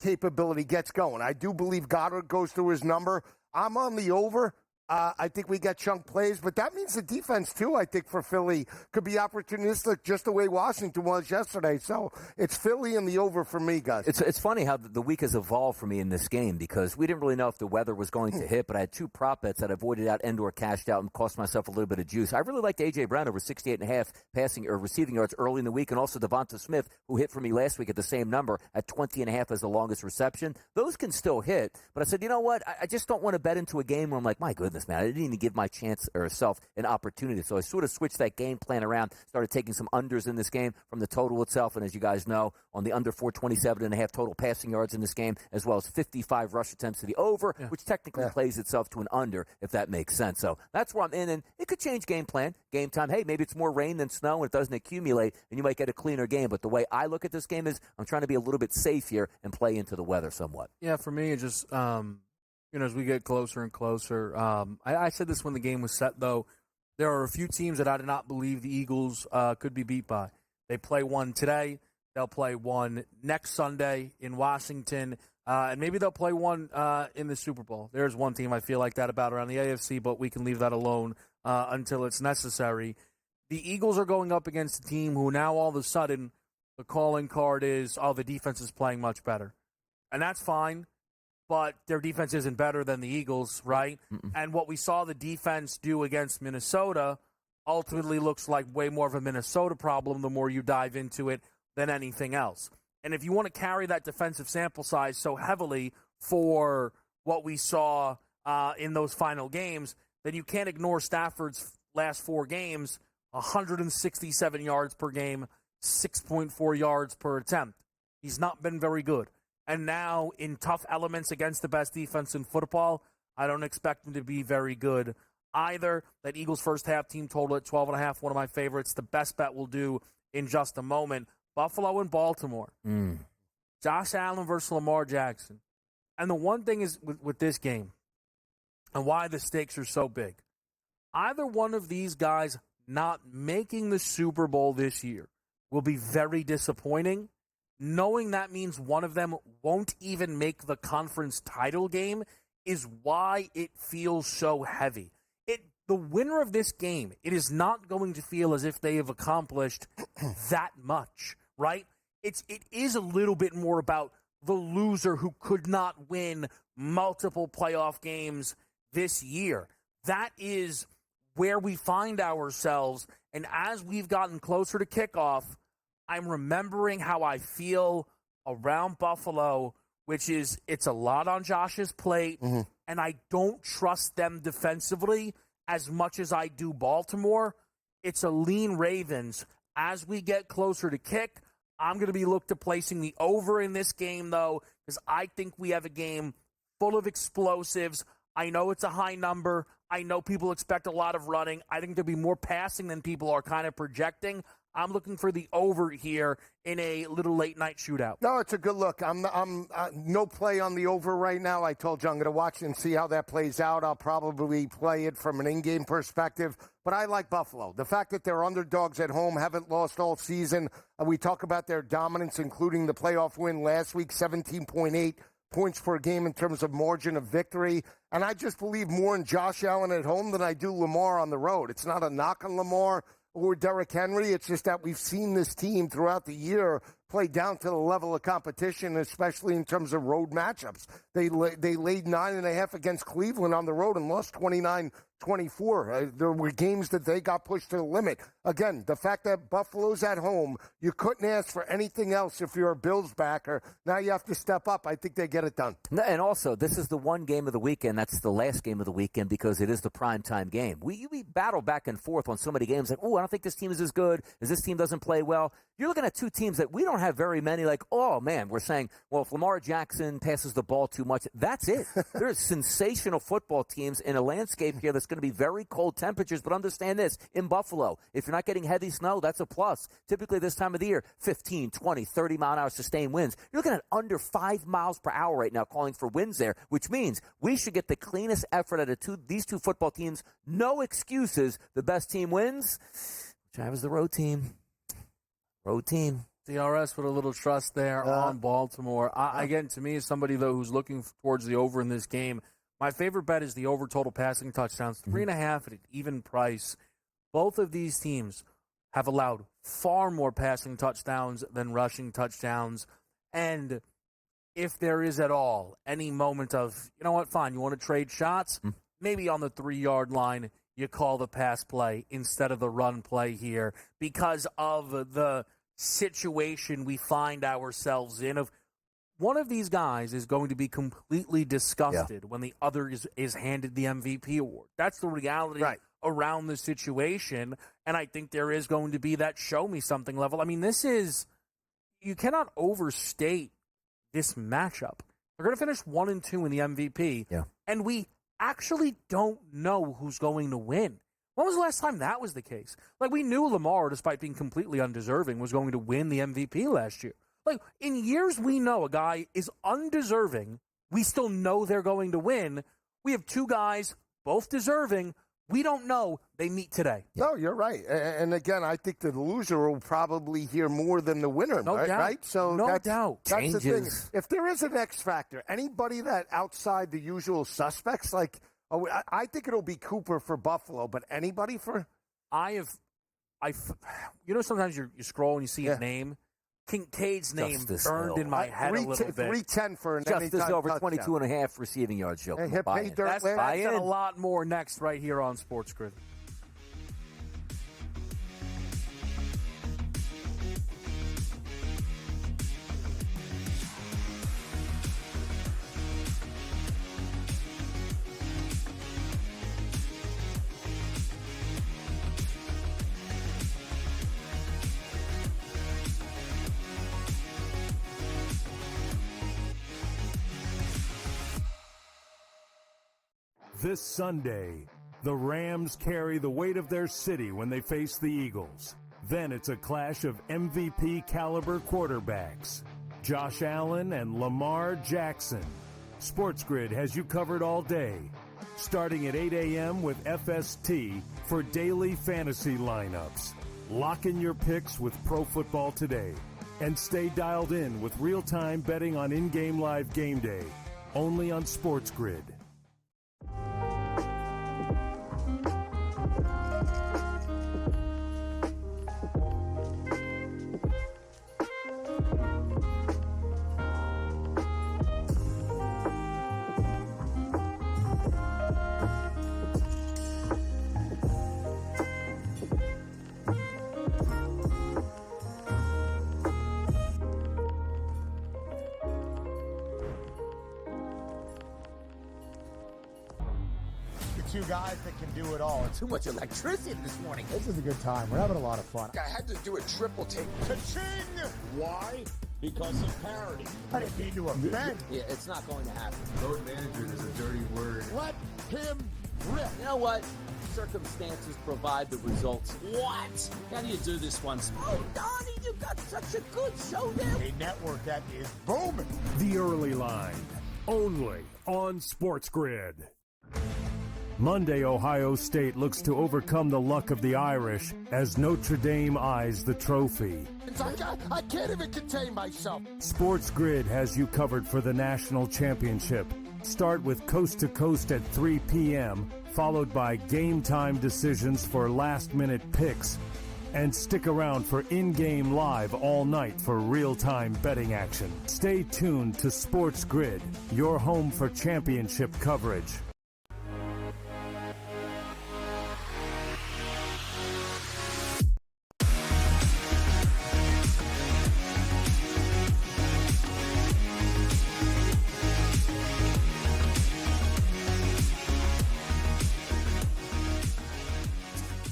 capability gets going. I do believe Goddard goes through his number. I'm on the over. I think we get chunk plays, but that means the defense, too, I think, for Philly could be opportunistic just the way Washington was yesterday. So it's Philly and the over for me, guys. It's funny how the week has evolved for me in this game because we didn't really know if the weather was going to hit, but I had two prop bets that I avoided out and or cashed out and cost myself a little bit of juice. I really liked A.J. Brown over 68.5 passing or receiving yards early in the week, and also Devonta Smith, who hit for me last week at the same number at 20.5 as the longest reception. Those can still hit, but I said, you know what? I just don't want to bet into a game where I'm like, my goodness, man, I didn't even give my chance or self an opportunity. So I sort of switched that game plan around, started taking some unders in this game from the total itself. And as you guys know, on the under 427.5 total passing yards in this game, as well as 55 rush attempts to the over, which technically plays itself to an under, if that makes sense. So that's where I'm in. And it could change game plan, game time. Hey, maybe it's more rain than snow and it doesn't accumulate and you might get a cleaner game. But the way I look at this game is I'm trying to be a little bit safe here and play into the weather somewhat. Yeah, for me, it just as we get closer and closer, I said this when the game was set, though. There are a few teams that I did not believe the Eagles could be beat by. They play one today. They'll play one next Sunday in Washington. And maybe they'll play one in the Super Bowl. There's one team I feel like that about around the AFC, but we can leave that alone until it's necessary. The Eagles are going up against a team who now all of a sudden the calling card is, the defense is playing much better. And that's fine. But their defense isn't better than the Eagles, right? And what we saw the defense do against Minnesota ultimately looks like way more of a Minnesota problem the more you dive into it than anything else. And if you want to carry that defensive sample size so heavily for what we saw in those final games, then you can't ignore Stafford's last four games, 167 yards per game, 6.4 yards per attempt. He's not been very good. And now, in tough elements against the best defense in football, I don't expect him to be very good either. That Eagles first half team total at 12.5, one of my favorites. The best bet we'll do in just a moment. Buffalo and Baltimore. Josh Allen versus Lamar Jackson. And the one thing is with this game and why the stakes are so big, either one of these guys not making the Super Bowl this year will be very disappointing. Knowing that means one of them won't even make the conference title game is why it feels so heavy. The winner of this game, it is not going to feel as if they have accomplished that much, right? It is a little bit more about the loser who could not win multiple playoff games this year. That is where we find ourselves. And as we've gotten closer to kickoff, I'm remembering how I feel around Buffalo, which is it's a lot on Josh's plate, and I don't trust them defensively as much as I do Baltimore. It's a lean Ravens. As we get closer to kick, I'm going to be looked to placing the over in this game, though, because I think we have a game full of explosives. I know it's a high number. I know people expect a lot of running. I think there'll be more passing than people are kind of projecting. I'm looking for the over here in a little late-night shootout. No, it's a good look. I'm no play on the over right now. I told you I'm going to watch and see how that plays out. I'll probably play it from an in-game perspective, but I like Buffalo. The fact that they're underdogs at home, haven't lost all season. We talk about their dominance, including the playoff win last week, 17.8 points per game in terms of margin of victory. And I just believe more in Josh Allen at home than I do Lamar on the road. It's not a knock on Lamar or Derrick Henry. It's just that we've seen this team throughout the year play down to the level of competition, especially in terms of road matchups. They laid 9.5 against Cleveland on the road and lost 29-24. There were games that they got pushed to the limit. Again, the fact that Buffalo's at home, you couldn't ask for anything else if you're a Bills backer. Now you have to step up. I think they get it done. And also, this is the one game of the weekend. That's the last game of the weekend because it is the primetime game. We battle back and forth on so many games like, I don't think this team is as good as this team doesn't play well. You're looking at two teams that we don't have very many like, oh, man, we're saying, well, if Lamar Jackson passes the ball too much, that's it. There's sensational football teams in a landscape here that's going to be very cold temperatures. But understand this, in Buffalo, if you're not getting heavy snow, that's a plus. Typically this time of the year, 15, 20, 30-mile-an-hour sustained winds. You're looking at under 5 miles per hour right now calling for winds there, which means we should get the cleanest effort out of these two football teams. No excuses. The best team wins. Travis, the road team. Road team. DRS with a little trust there on Baltimore. Again, to me, as somebody, though, who's looking towards the over in this game, my favorite bet is the over total passing touchdowns, 3.5 at an even price. Both of these teams have allowed far more passing touchdowns than rushing touchdowns. And if there is at all any moment of, you know what, fine, you want to trade shots, maybe on the 3-yard line, you call the pass play instead of the run play here because of the situation we find ourselves in of one of these guys is going to be completely disgusted when the other is handed the MVP award. That's the reality around the situation, and I think there is going to be that show me something level. I mean, you cannot overstate this matchup. They're going to finish 1-2 in the MVP, and we actually don't know who's going to win. When was the last time that was the case? Like, we knew Lamar, despite being completely undeserving, was going to win the MVP last year. Like, in years we know a guy is undeserving, we still know they're going to win. We have two guys, both deserving. We don't know. They meet today. No, you're right. And again, I think the loser will probably hear more than the winner, no doubt. Right? So no doubt. That's the thing. If there is an X factor, anybody that outside the usual suspects, like, I think it'll be Cooper for Buffalo, but anybody for? Sometimes you scroll and you see a name. Kincaid's name burned in my head a little bit. 310 for an Justice over touchdown. 22.5 receiving yards, Joe. That's a lot more next right here on SportsGrid. This Sunday, the Rams carry the weight of their city when they face the Eagles. Then it's a clash of MVP-caliber quarterbacks, Josh Allen and Lamar Jackson. SportsGrid has you covered all day, starting at 8 a.m. with FST for daily fantasy lineups. Lock in your picks with Pro Football Today and stay dialed in with real-time betting on in-game live game day, only on SportsGrid. Two guys that can do it all. Too much electricity this morning. This is a good time. We're having a lot of fun. I had to do a triple take. Ka-ching! Why? Because of parity. I didn't mean to offend. Yeah, it's not going to happen. Road management is a dirty word. Let him rip. You know what? Circumstances provide the results. What? How do you do this one? Oh, Donnie, you got such a good show there. A network that is booming. The Early Line, only on SportsGrid. Monday, Ohio State looks to overcome the luck of the Irish as Notre Dame eyes the trophy. I can't even contain myself. SportsGrid has you covered for the national championship. Start with Coast to Coast at 3 p.m., followed by game time decisions for last-minute picks. And stick around for in-game live all night for real-time betting action. Stay tuned to SportsGrid, your home for championship coverage.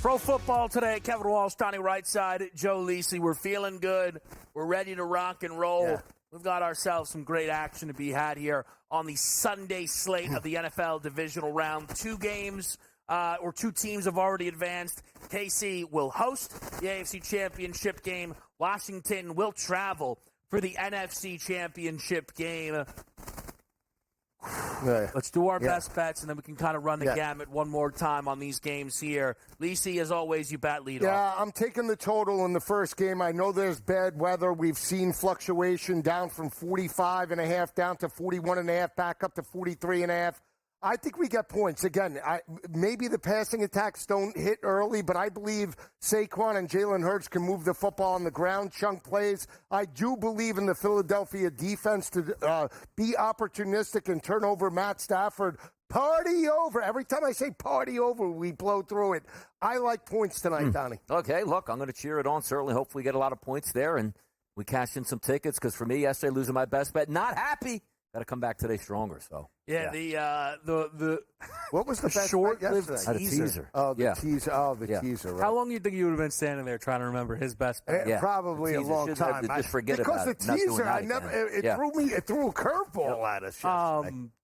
Pro football today. Kevin Walsh, Donnie Rightside, Joe Lisi. We're feeling good. We're ready to rock and roll. Yeah. We've got ourselves some great action to be had here on the Sunday slate of the NFL divisional round. 2 games or 2 teams have already advanced. KC will host the AFC Championship game. Washington will travel for the NFC Championship game. Let's do our best bets, and then we can kind of run the gamut one more time on these games here. Lisi, as always, you bat lead off. Yeah, I'm taking the total in the first game. I know there's bad weather. We've seen fluctuation down from 45.5 down to 41.5, back up to 43.5. I think we get points. Again, maybe the passing attacks don't hit early, but I believe Saquon and Jalen Hurts can move the football on the ground, chunk plays. I do believe in the Philadelphia defense to be opportunistic and turn over Matt Stafford. Party over. Every time I say party over, we blow through it. I like points tonight, Donnie. Okay, look, I'm going to cheer it on. Certainly, hopefully get a lot of points there, and we cash in some tickets because for me, yesterday, losing my best bet, not happy. Got to come back today stronger. So the what was the best short-lived teaser? Oh, the teaser. Oh, the teaser. Right. How long do you think you would have been standing there trying to remember his best bet? Probably a long time. Just forget about it. Because the teaser, it threw a curveball at us.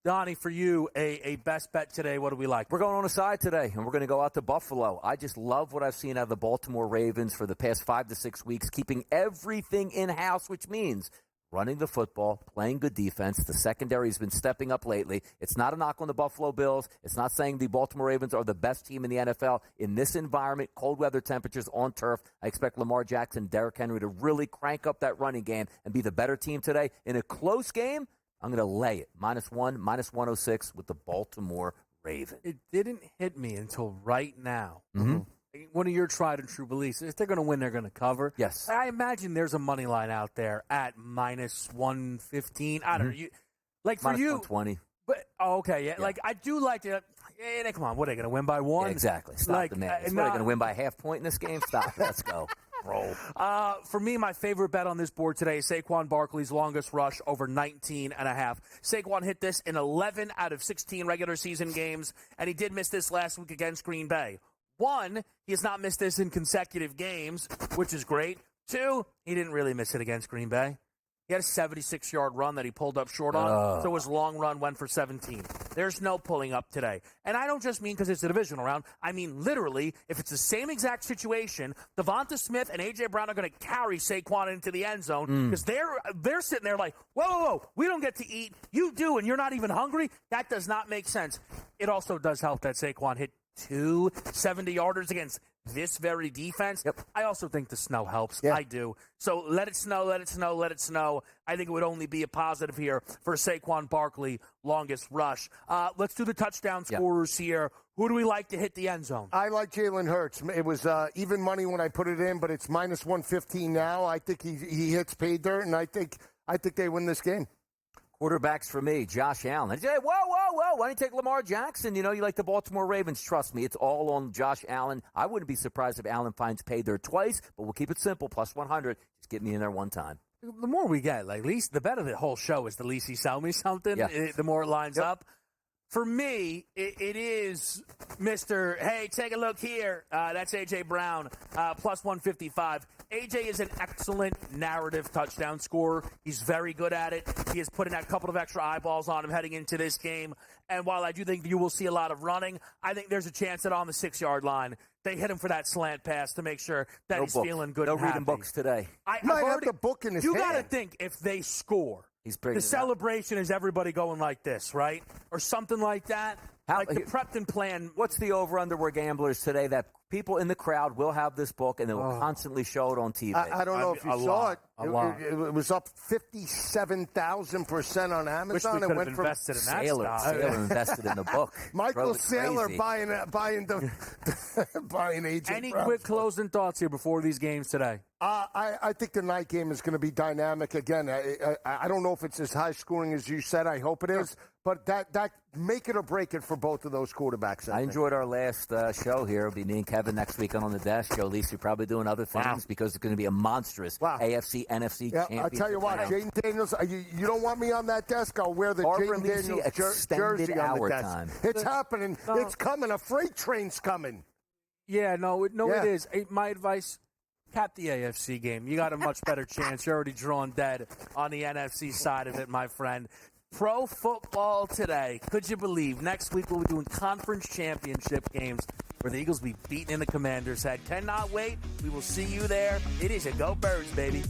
Donnie, for you, a best bet today. What do we like? We're going on a side today, and we're going to go out to Buffalo. I just love what I've seen out of the Baltimore Ravens for the past 5 to 6 weeks, keeping everything in-house, which means running the football, playing good defense. The secondary has been stepping up lately. It's not a knock on the Buffalo Bills. It's not saying the Baltimore Ravens are the best team in the NFL. In this environment, cold weather temperatures on turf, I expect Lamar Jackson, Derrick Henry to really crank up that running game and be the better team today. In a close game, I'm going to lay it. -1, -106 with the Baltimore Ravens. It didn't hit me until right now. Mm-hmm. One of your tried and true beliefs. If they're going to win, they're going to cover. Yes. I imagine there's a money line out there at -115. I don't know. Like for you, -120. But okay, yeah. Like I do like to. Hey, come on, what are they going to win by 1? Yeah, exactly. Stop the man. What are they going to win by half point in this game? Stop. Let's go. Roll. For me, my favorite bet on this board today is Saquon Barkley's longest rush over 19.5. Saquon hit this in 11 out of 16 regular season games, and he did miss this last week against Green Bay. 1, he has not missed this in consecutive games, which is great. 2, he didn't really miss it against Green Bay. He had a 76-yard run that he pulled up short on, so his long run went for 17. There's no pulling up today. And I don't just mean because it's a divisional round. I mean literally, if it's the same exact situation, Devonta Smith and A.J. Brown are going to carry Saquon into the end zone because they're sitting there like, whoa, we don't get to eat. You do, and you're not even hungry? That does not make sense. It also does help that Saquon hit 2 70-yarders against this very defense. Yep. I also think the snow helps. Yeah. I do. So let it snow, let it snow, let it snow. I think it would only be a positive here for Saquon Barkley, longest rush. Let's do the touchdown scorers here. Who do we like to hit the end zone? I like Jalen Hurts. It was even money when I put it in, but it's -115 now. I think he hits pay dirt, and I think they win this game. Quarterbacks for me, Josh Allen. Hey, whoa. Why don't you take Lamar Jackson? You know, you like the Baltimore Ravens. Trust me, it's all on Josh Allen. I wouldn't be surprised if Allen finds pay there twice, but we'll keep it simple, +100. Just get me in there one time. The more we get, like, least the better the whole show is. The least you sell me something, the more it lines up. For me, it is Mr. Hey, take a look here. That's A.J. Brown, +155. A.J. is an excellent narrative touchdown scorer. He's very good at it. He has put in a couple of extra eyeballs on him heading into this game. And while I do think you will see a lot of running, I think there's a chance that on the 6-yard line, they hit him for that slant pass to make sure that he's feeling good and happy. No reading books today. He might have the book in his hand. You got to think, if they score, he's bringing the celebration is everybody going like this, right? Or something like that. Like the prepped and planned. What's the over-under where gamblers today that people in the crowd will have this book and they will constantly show it on TV? I don't know if you saw it. It was up 57,000% on Amazon. Wish we could have invested in that stock. Sailor invested in the book. Michael Saylor buying AJ Any Brown. quick closing thoughts here before these games today? I think the night game is going to be dynamic again. I don't know if it's as high scoring as you said. I hope it is. But that make it or break it for both of those quarterbacks. I enjoyed our last show here. It'll be me and Kevin next week on the Dash Show. Lisa, you're probably doing other things because it's going to be a monstrous AFC, NFC championship. I'll tell you what, Jaden Daniels, you don't want me on that desk, I'll wear the Jaden Daniels jersey on the desk. Time. It's happening. It's coming. A freight train's coming. Yeah, it is. My advice, cap the AFC game. You got a much better chance. You're already drawn dead on the NFC side of it, my friend. Pro football today. Could you believe? Next week we'll be doing conference championship games where the Eagles will be beating in the Commander's head. Cannot wait. We will see you there. It is a Go Birds, baby.